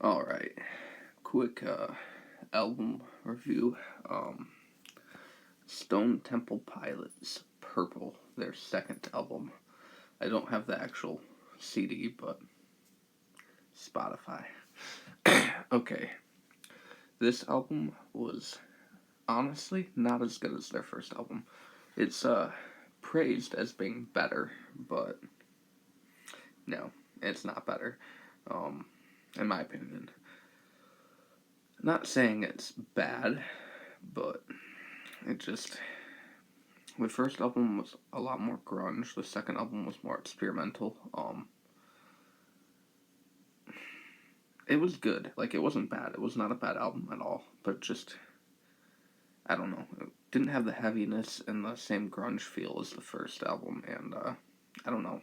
Alright, quick album review. Stone Temple Pilots, Purple, their second album. I don't have the actual CD, but Spotify. Okay, this album was honestly not as good as their first album. It's praised as being better, but no, it's not better, in my opinion. Not saying it's bad, but it just... The first album was a lot more grunge. The second album was more experimental. It was good. Like, it wasn't bad. It was not a bad album at all. But just, I don't know. It didn't have the heaviness and the same grunge feel as the first album. And, I don't know.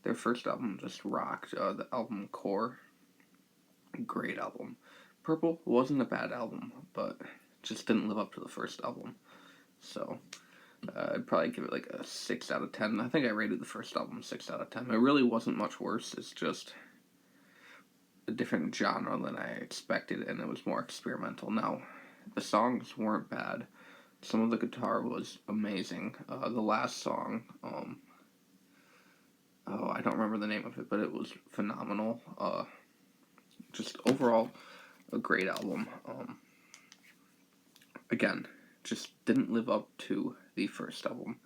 Their first album just rocked. The album Core, great album. Purple wasn't a bad album, but just didn't live up to the first album. So I'd probably give it like a 6 out of 10. I think I rated the first album 6 out of 10. It really wasn't much worse. It's just a different genre than I expected, and it was more experimental. Now, the songs weren't bad. Some of the guitar was amazing. The last song, I don't remember the name of it, but it was phenomenal. Just overall, a great album. Again, just didn't live up to the first album.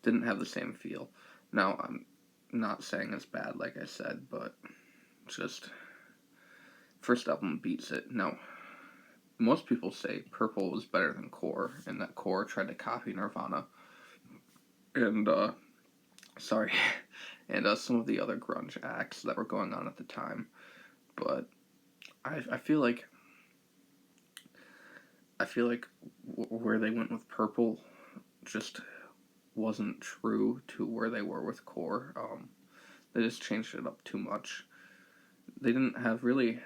Didn't have the same feel. Now, I'm not saying it's bad, like I said, but just first album beats it. Now, most people say Purple was better than Core, and that Core tried to copy Nirvana. And, and some of the other grunge acts that were going on at the time. But I feel like where they went with Purple just wasn't true to where they were with Core. They just changed it up too much. They didn't have really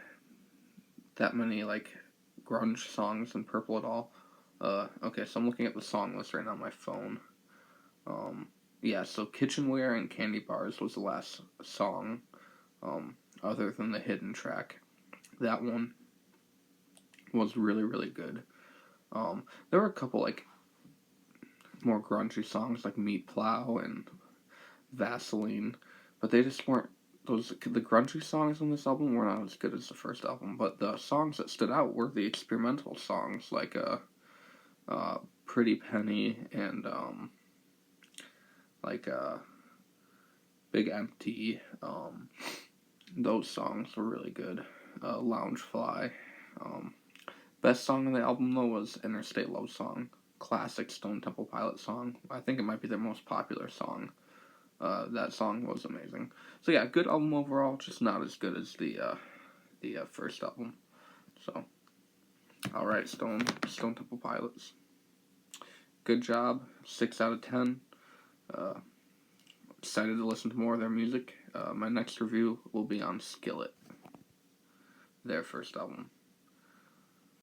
that many like grunge songs in Purple at all. Okay, so I'm looking at the song list right now on my phone. Yeah, so Kitchenware and Candy Bars was the last song, other than the hidden track. That one was really, really good. There were a couple like more grungy songs like Meat Plow and Vaseline, but they just weren't the grungy songs on this album were not as good as the first album. But the songs that stood out were the experimental songs like Pretty Penny and Big Empty. Those songs were really good. Loungefly. Best song on the album though was Interstate Love Song, classic Stone Temple Pilots song. I think it might be their most popular song. That song was amazing. So yeah, good album overall, just not as good as the first album. So, all right, Stone Temple Pilots. Good job, 6 out of 10. Excited to listen to more of their music. My next review will be on Skillet, their first album.